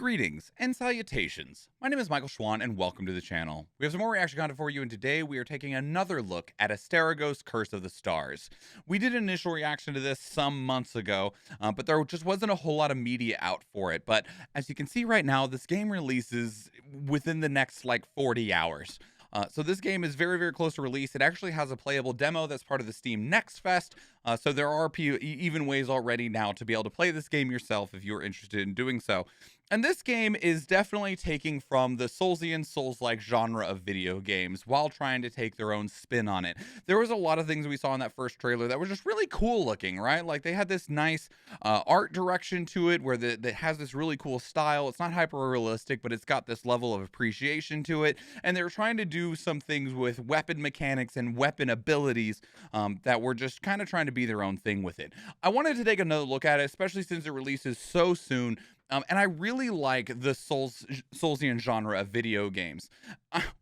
Greetings and salutations. My name is Michael Schwahn and welcome to the channel. We have some more reaction content for you, and today we are taking another look at Asterigos Curse of the Stars. We did an initial reaction to this some months ago, but there just wasn't a whole lot of media out for it. But as you can see right now, this game releases within the next like 40 hours. So this game is very, very close to release. It actually has a playable demo that's part of the Steam Next Fest. So there are even ways already now to be able to play this game yourself if you're interested in doing so. And this game is definitely taking from the Soulsian, Souls-like genre of video games while trying to take their own spin on it. There was a lot of things we saw in that first trailer that were just really cool looking, right? Like they had this nice art direction to it where that has this really cool style. It's not hyper realistic, but it's got this level of appreciation to it. And they were trying to do some things with weapon mechanics and weapon abilities that were just kind of trying to be their own thing with it. I wanted to take another look at it, especially since it releases so soon. And I really like the Soulsian genre of video games.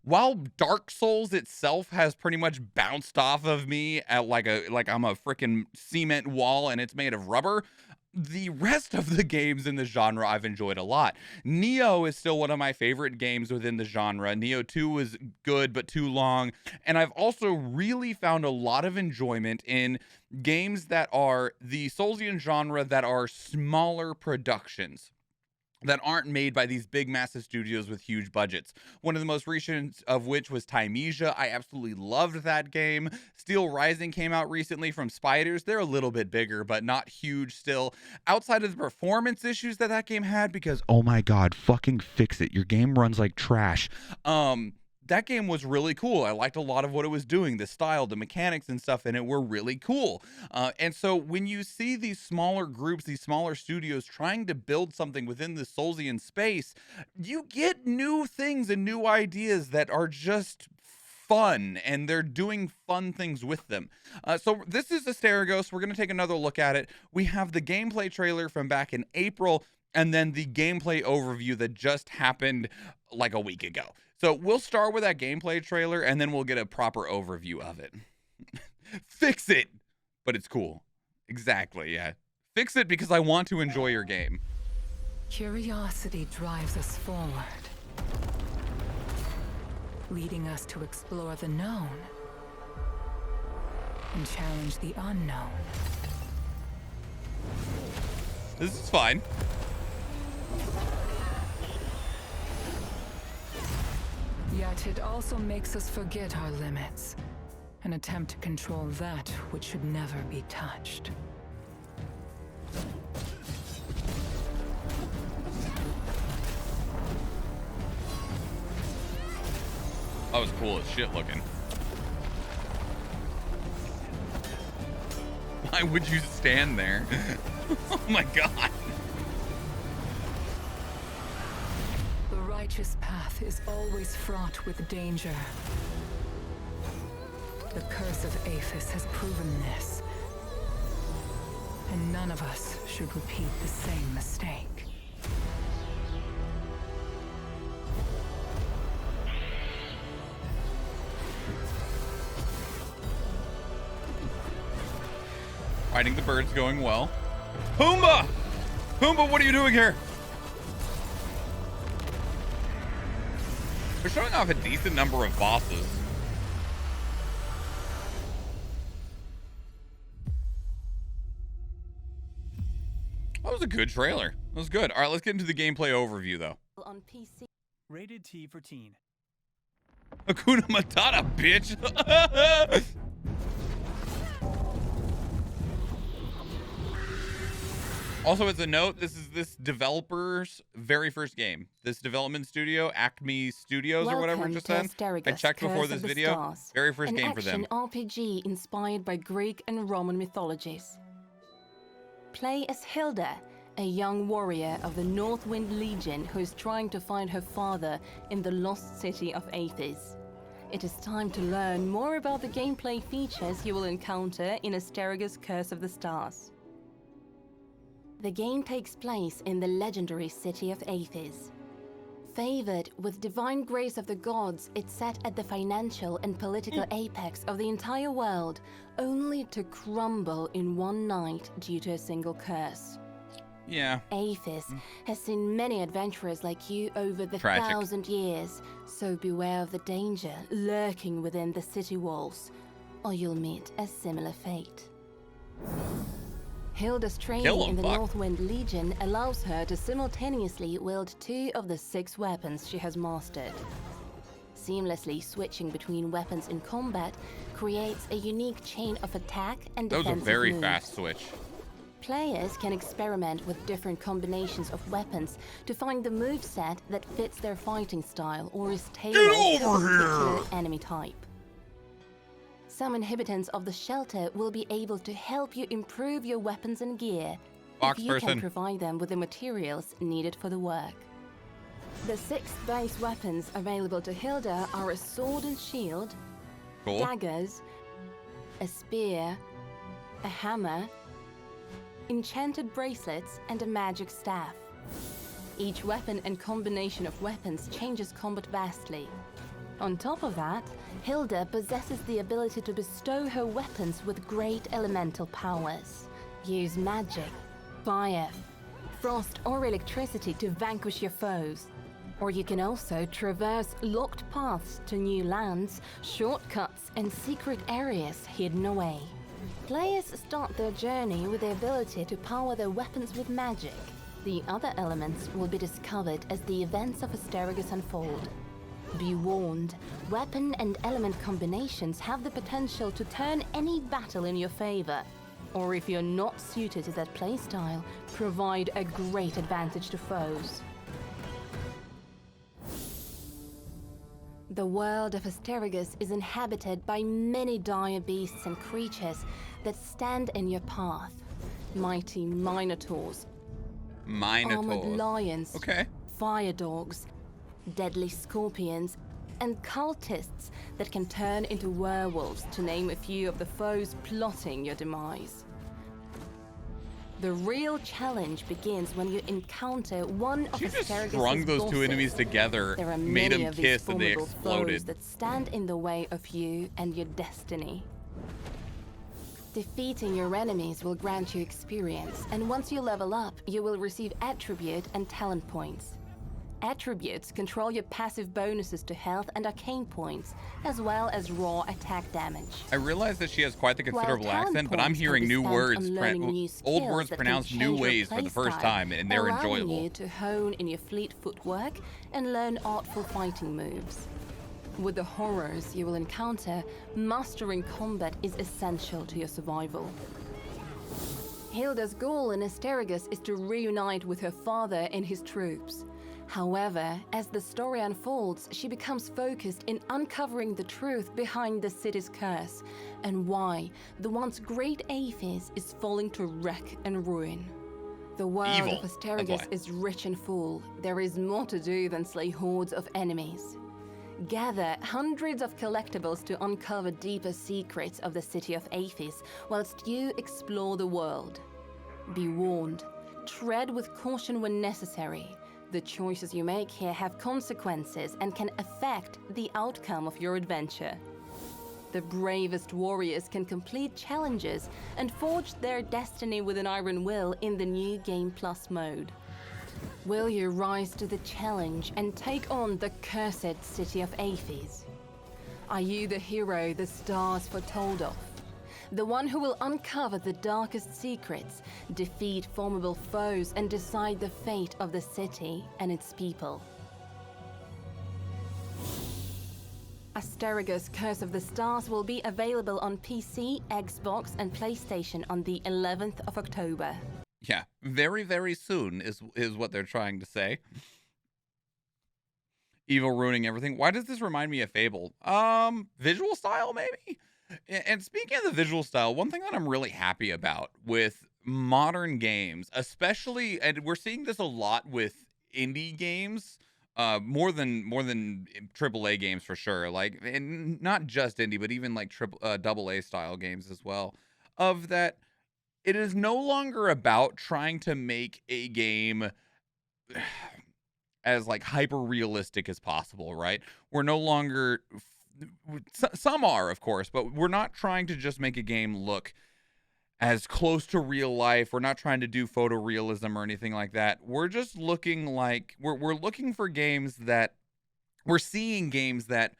While Dark Souls itself has pretty much bounced off of me at like I'm a freaking cement wall and it's made of rubber, the rest of the games in the genre I've enjoyed a lot. Neo is still one of my favorite games within the genre. Neo 2 was good but too long. And I've also really found a lot of enjoyment in games that are the Soulsian genre that are smaller productions, that aren't made by these big massive studios with huge budgets. One of the most recent of which was Thymesia. I absolutely loved that game. Steel Rising came out recently from Spiders. They're a little bit bigger, but not huge still. Outside of the performance issues that game had, because oh my god, fucking fix it. Your game runs like trash. That game was really cool. I liked a lot of what it was doing. The style, the mechanics and stuff in it were really cool. And so when you see these smaller groups, these smaller studios trying to build something within the Soulsian space, you get new things and new ideas that are just fun, and they're doing fun things with them. So this is Asterigos. We're going to take another look at it. We have the gameplay trailer from back in April, and then the gameplay overview that just happened like a week ago. So we'll start with that gameplay trailer, and then we'll get a proper overview of it. Fix it, but it's cool. Exactly, yeah. Fix it because I want to enjoy your game. Curiosity drives us forward, leading us to explore the known and challenge the unknown. This is fine. Yet it also makes us forget our limits and attempt to control that which should never be touched. That was cool as shit looking. Why would you stand there? Oh my god. The righteous path is always fraught with danger. The curse of Aphis has proven this, and none of us should repeat the same mistake. Fighting the birds going well. Pumbaa! Pumbaa, what are you doing here? They're showing off a decent number of bosses. That was a good trailer. That was good. All right, let's get into the gameplay overview, though. On PC. Rated T for teen. Hakuna Matata, bitch. Also, as a note, this is this developer's very first game. This development studio, Acme Studios or whatever it just said. I checked before this video. Very first game for them. An action RPG inspired by Greek and Roman mythologies. Play as Hilda, a young warrior of the Northwind Legion who is trying to find her father in the lost city of Athens. It is time to learn more about the gameplay features you will encounter in Asterigos Curse of the Stars. The game takes place in the legendary city of Athens. Favored with divine grace of the gods, it's set at the financial and political apex of the entire world, only to crumble in one night due to a single curse. Yeah. Aphis has seen many adventurers like you over the Tragic. 1,000 years, so beware of the danger lurking within the city walls, or you'll meet a similar fate. Hilda's training in the Northwind Legion allows her to simultaneously wield 2 of the 6 weapons she has mastered. Seamlessly switching between weapons in combat creates a unique chain of attack and defensive That was a very moves. fast switch. Players can experiment with different combinations of weapons to find the moveset that fits their fighting style or is tailored to a particular enemy type. Some inhabitants of the shelter will be able to help you improve your weapons and gear if you can provide them with the materials needed for the work. The 6 base weapons available to Hilda are a sword and shield, daggers, a spear, a hammer, enchanted bracelets, and a magic staff. Each weapon and combination of weapons changes combat vastly. On top of that, Hilda possesses the ability to bestow her weapons with great elemental powers. Use magic, fire, frost, or electricity to vanquish your foes. Or you can also traverse locked paths to new lands, shortcuts, and secret areas hidden away. Players start their journey with the ability to power their weapons with magic. The other elements will be discovered as the events of Asterigos unfold. Be warned, weapon and element combinations have the potential to turn any battle in your favor. Or if you're not suited to that playstyle, provide a great advantage to foes. The world of Asterigos is inhabited by many dire beasts and creatures that stand in your path. Mighty minotaurs, armored lions, fire dogs, deadly scorpions, and cultists that can turn into werewolves, to name a few of the foes plotting your demise. The real challenge begins when you encounter one of Asterigos' bosses. Strung those 2 enemies together, there are made many them of these kiss, and they formidable exploded. foes that stand in the way of you and your destiny. Defeating your enemies will grant you experience, and once you level up, you will receive attribute and talent points. Attributes control your passive bonuses to health and arcane points, as well as raw attack damage. I realize that she has quite the considerable accent, but I'm hearing new words, old words pronounced new ways for the first time, and they're enjoyable. Allowing you to hone in your fleet footwork and learn artful fighting moves. With the horrors you will encounter, mastering combat is essential to your survival. Hilda's goal in Asterigos is to reunite with her father and his troops. However, as the story unfolds, she becomes focused in uncovering the truth behind the city's curse and why the once great Aphis is falling to wreck and ruin. The world of Asterigos is rich and full. There is more to do than slay hordes of enemies. Gather hundreds of collectibles to uncover deeper secrets of the city of Aphis whilst you explore the world. Be warned, tread with caution when necessary. The choices you make here have consequences and can affect the outcome of your adventure. The bravest warriors can complete challenges and forge their destiny with an iron will in the new Game Plus mode. Will you rise to the challenge and take on the cursed city of Aphis? Are you the hero the stars foretold of? The one who will uncover the darkest secrets, defeat formidable foes, and decide the fate of the city and its people. Asterigos Curse of the Stars will be available on PC, Xbox, and PlayStation on the 11th of October. Yeah, very, very soon is what they're trying to say. Evil ruining everything. Why does this remind me of Fable? Visual style, maybe? And speaking of the visual style, one thing that I'm really happy about with modern games, especially, and we're seeing this a lot with indie games, more than AAA games for sure. Like, and not just indie, but even like AA style games as well. Of that, it is no longer about trying to make a game as like hyper realistic as possible, right? We're no longer. Some are, of course, but we're not trying to just make a game look as close to real life. We're not trying to do photorealism or anything like that. We're just looking like we're looking for games that we're seeing games that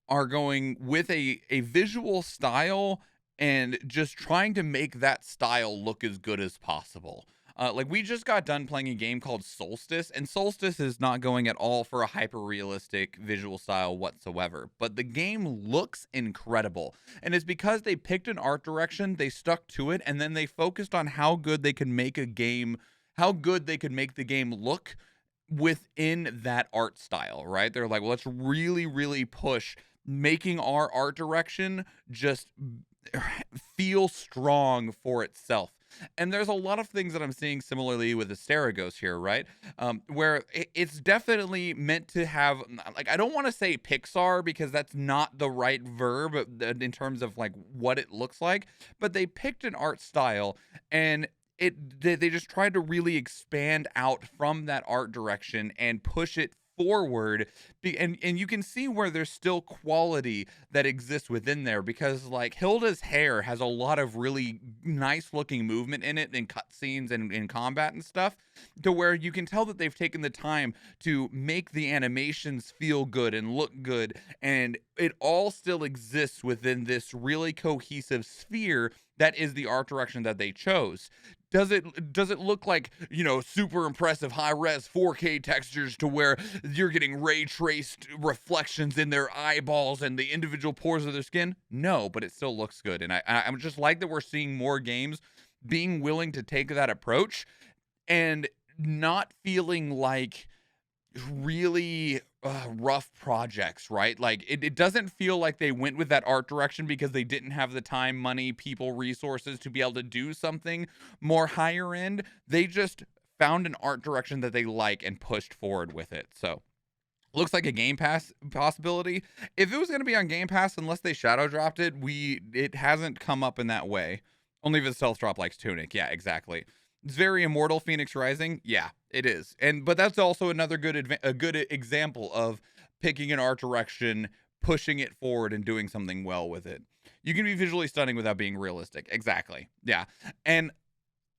are going with a visual style and just trying to make that style look as good as possible. Like, we just got done playing a game called Solstice, and Solstice is not going at all for a hyper-realistic visual style whatsoever, but the game looks incredible, and it's because they picked an art direction, they stuck to it, and then they focused on how good they could make a game, how good they could make the game look within that art style, right? They're like, well, let's really, really push making our art direction just feel strong for itself. And there's a lot of things that I'm seeing similarly with Asterigos here, right? Where it's definitely meant to have, like, I don't want to say Pixar because that's not the right verb in terms of like what it looks like, but they picked an art style and they just tried to really expand out from that art direction and push it forward, and you can see where there's still quality that exists within there, because like Hilda's hair has a lot of really nice looking movement in it, in cutscenes and in combat and stuff, to where you can tell that they've taken the time to make the animations feel good and look good, and it all still exists within this really cohesive sphere that is the art direction that they chose. Does it look like, you know, super impressive high-res 4K textures to where you're getting ray-traced reflections in their eyeballs and the individual pores of their skin? No, but it still looks good. And I'm just like that we're seeing more games being willing to take that approach and not feeling like really rough projects, right? Like, it doesn't feel like they went with that art direction because they didn't have the time, money, people, resources to be able to do something more higher end. They just found an art direction that they like and pushed forward with it. So looks like a Game Pass possibility. If it was going to be on Game Pass, unless they shadow dropped it, it hasn't come up in that way. Only if it's stealth drop like Tunic. Yeah, exactly. It's very Immortal Phoenix Rising. Yeah, it is. But that's also another good example of picking an art direction, pushing it forward, and doing something well with it. You can be visually stunning without being realistic. Exactly. Yeah. And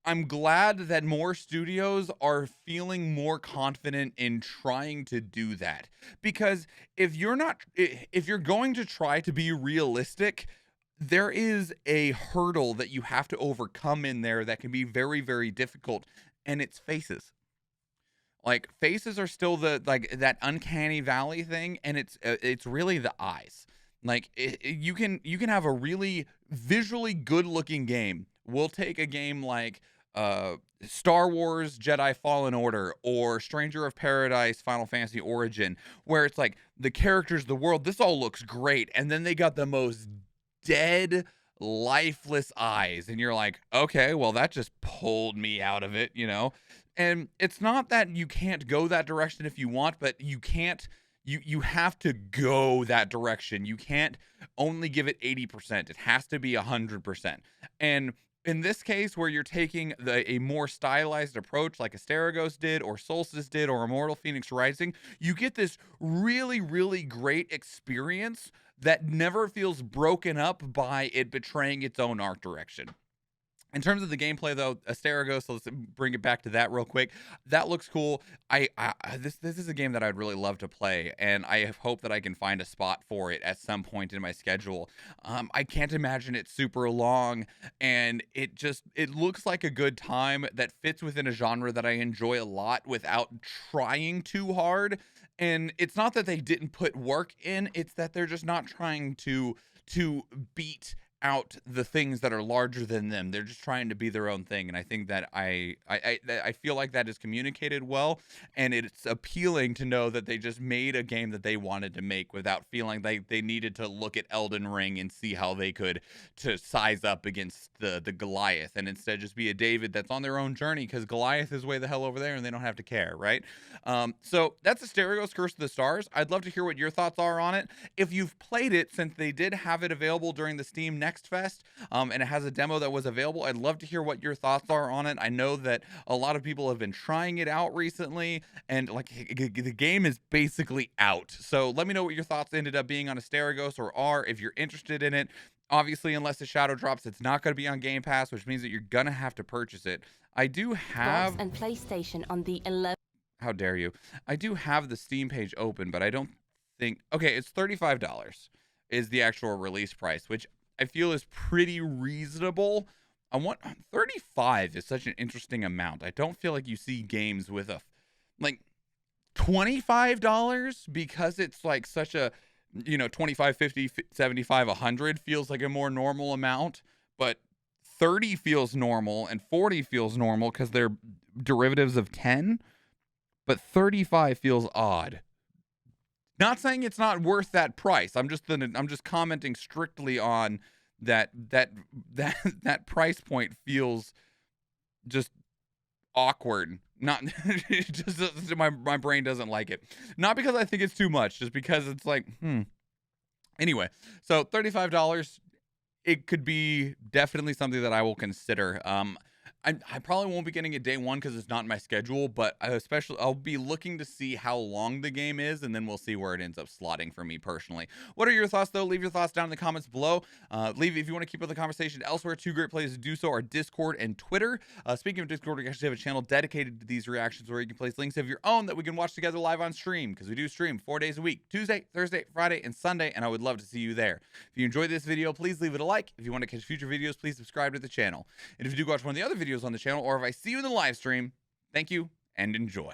I'm glad that more studios are feeling more confident in trying to do that. Because if you're going to try to be realistic, there is a hurdle that you have to overcome in there that can be very, very difficult, and it's faces. Like, faces are still that uncanny valley thing, and it's really the eyes. Like, you can have a really visually good looking game. We'll take a game like Star Wars Jedi Fallen Order or Stranger of Paradise Final Fantasy Origin, where it's like the characters, the world, this all looks great, and then they got the most dead, lifeless eyes, and you're like, okay, well, that just pulled me out of it, you know? And it's not that you can't go that direction if you want, but you can't, you have to go that direction. You can't only give it 80%. It has to be 100%. And in this case, where you're taking a more stylized approach like Asterigos did, or Solstice did, or Immortal Phoenix Rising, you get this really, really great experience that never feels broken up by it betraying its own art direction. In terms of the gameplay, though, Asterigos, let's bring it back to that real quick. That looks cool. This is a game that I'd really love to play, and I hope that I can find a spot for it at some point in my schedule. I can't imagine it's super long, and it looks like a good time that fits within a genre that I enjoy a lot without trying too hard. And it's not that they didn't put work in, it's that they're just not trying to beat out the things that are larger than them. They're just trying to be their own thing, and I think that I feel like that is communicated well, and it's appealing to know that they just made a game that they wanted to make without feeling like they needed to look at Elden Ring and see how they could to size up against the Goliath, and instead just be a David that's on their own journey, because Goliath is way the hell over there and they don't have to care, right? So that's Asterigos Curse of the Stars. I'd love to hear what your thoughts are on it. If you've played it, since they did have it available during the Steam Next Fest, and it has a demo that was available, I'd love to hear what your thoughts are on it. I know that a lot of people have been trying it out recently, and like the game is basically out. So let me know what your thoughts ended up being on Asterigos, or are, if you're interested in it. Obviously, unless the shadow drops, it's not going to be on Game Pass, which means that you're going to have to purchase it. I do have... Xbox and PlayStation on the 11th. How dare you? I do have the Steam page open, but I don't think... Okay, it's $35 is the actual release price, which I feel is pretty reasonable. I want... 35 is such an interesting amount. I don't feel like you see games with a... Like, $25 because it's like such a... You know, 25, 50, 75, 100 feels like a more normal amount, but 30 feels normal and 40 feels normal because they're derivatives of 10, but 35 feels odd. Not saying it's not worth that price. I'm just commenting strictly on that price point feels just awkward. Not just my brain doesn't like it. Not because I think it's too much, just because it's like, Anyway, so $35, it could be definitely something that I will consider. I probably won't be getting it day one because it's not in my schedule, but I'll be looking to see how long the game is, and then we'll see where it ends up slotting for me personally. What are your thoughts, though? Leave your thoughts down in the comments below. Leave if you want to keep up the conversation elsewhere. Two great places to do so are Discord and Twitter. Speaking of Discord, we actually have a channel dedicated to these reactions where you can place links of your own that we can watch together live on stream, because we do stream 4 days a week, Tuesday, Thursday, Friday, and Sunday, and I would love to see you there. If you enjoyed this video, please leave it a like. If you want to catch future videos, please subscribe to the channel. And if you do watch one of the other videos on the channel, or if I see you in the live stream, thank you and enjoy.